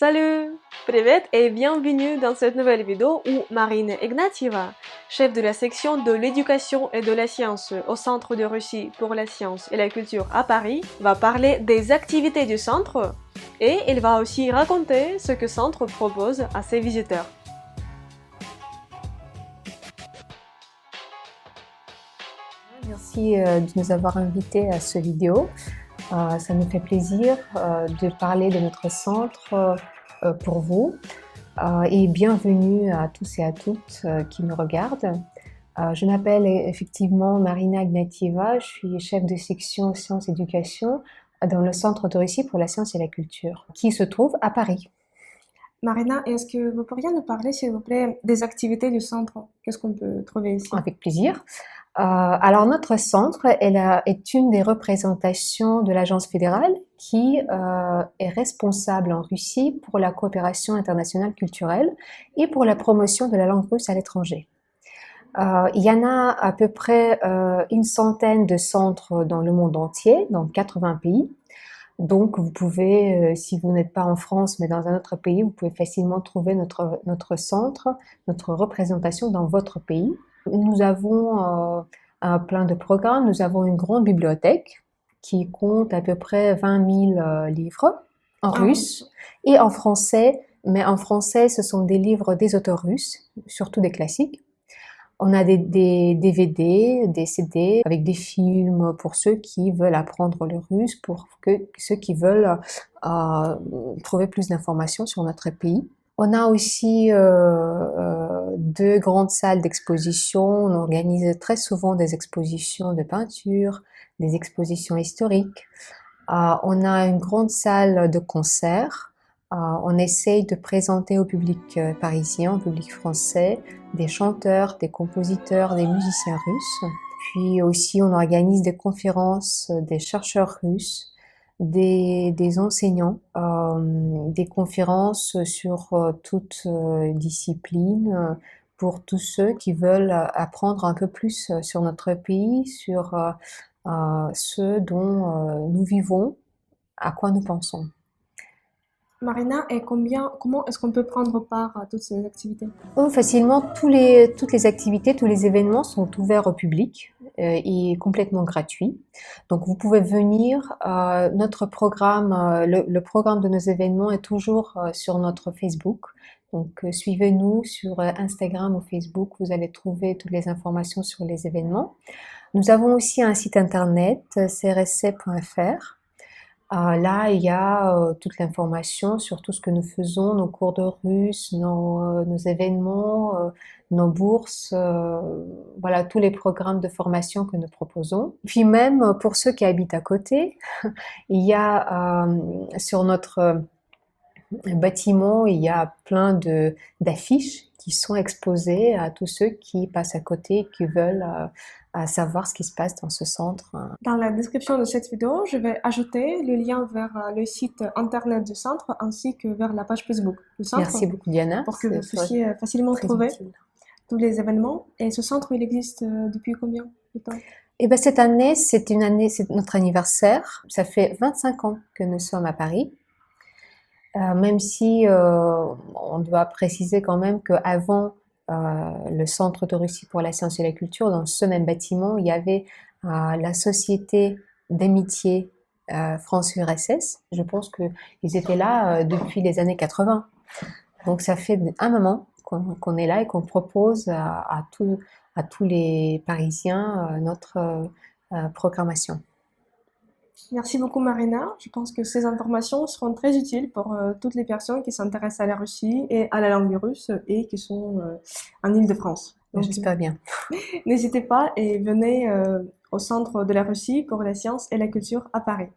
Salut! Привет et bienvenue dans cette nouvelle vidéo où Marina Ignatieva, chef de la section de l'éducation et de la science au Centre de Russie pour la science et la culture à Paris, va parler des activités du centre et il va aussi raconter ce que le centre propose à ses visiteurs. Merci de nous avoir invités à cette vidéo. Ça nous fait plaisir de parler de notre centre pour vous et bienvenue à tous et à toutes qui nous regardent. Je m'appelle effectivement Marina Ignatieva, je suis chef de section sciences et éducation dans le Centre de Russie pour la science et la culture qui se trouve à Paris. Marina, est-ce que vous pourriez nous parler, s'il vous plaît, des activités du centre? Qu'est-ce qu'on peut trouver ici? Avec plaisir. Alors notre centre est une des représentations de l'agence fédérale qui est responsable en Russie pour la coopération internationale culturelle et pour la promotion de la langue russe à l'étranger. Il y en a à peu près une centaine de centres dans le monde entier, dans 80 pays. Donc vous pouvez, si vous n'êtes pas en France mais dans un autre pays, vous pouvez facilement trouver notre centre, notre représentation dans votre pays. Nous avons plein de programmes, nous avons une grande bibliothèque qui compte à peu près 20 000 livres en russe et en français, mais en français ce sont des livres des auteurs russes, surtout des classiques. On a des DVD, des CD avec des films pour ceux qui veulent apprendre le russe, pour ceux qui veulent trouver plus d'informations sur notre pays. On a aussi deux grandes salles d'exposition. On organise très souvent des expositions de peinture, des expositions historiques. On a une grande salle de concert. On essaye de présenter au public parisien, au public français, des chanteurs, des compositeurs, des musiciens russes. Puis aussi, on organise des conférences des chercheurs russes, des enseignants, des conférences sur toute discipline pour tous ceux qui veulent apprendre un peu plus sur notre pays, sur ce dont nous vivons, à quoi nous pensons. Marina, et comment est-ce qu'on peut prendre part à toutes ces activités? Facilement, toutes les activités, tous les événements sont ouverts au public et complètement gratuits. Donc vous pouvez venir, notre programme, le programme de nos événements est toujours sur notre Facebook. Donc suivez-nous sur Instagram ou Facebook, vous allez trouver toutes les informations sur les événements. Nous avons aussi un site internet, crsc.fr. Là, il y a toute l'information sur tout ce que nous faisons, nos cours de russe, nos événements, nos bourses, voilà, tous les programmes de formation que nous proposons. Puis même pour ceux qui habitent à côté, il y a sur notre bâtiment, il y a plein d'affiches qui sont exposées à tous ceux qui passent à côté et qui veulent savoir ce qui se passe dans ce centre. Dans la description de cette vidéo, je vais ajouter le lien vers le site internet du centre ainsi que vers la page Facebook du centre. Merci beaucoup Diana. Pour que vous puissiez facilement trouver tous les événements. Et ce centre, il existe depuis combien de temps? Eh ben, cette année, c'est notre anniversaire. Ça fait 25 ans que nous sommes à Paris. Même si on doit préciser quand même qu'avant le Centre de Russie pour la science et la culture, dans ce même bâtiment, il y avait la Société d'amitié France-URSS. Je pense qu'ils étaient là depuis les années 80. Donc ça fait un moment qu'on est là et qu'on propose à tous les Parisiens notre programmation. Merci beaucoup Marina. Je pense que ces informations seront très utiles pour toutes les personnes qui s'intéressent à la Russie et à la langue russe et qui sont en Île-de-France. J'espère bien. N'hésitez pas et venez au Centre de la Russie pour la science et la culture à Paris.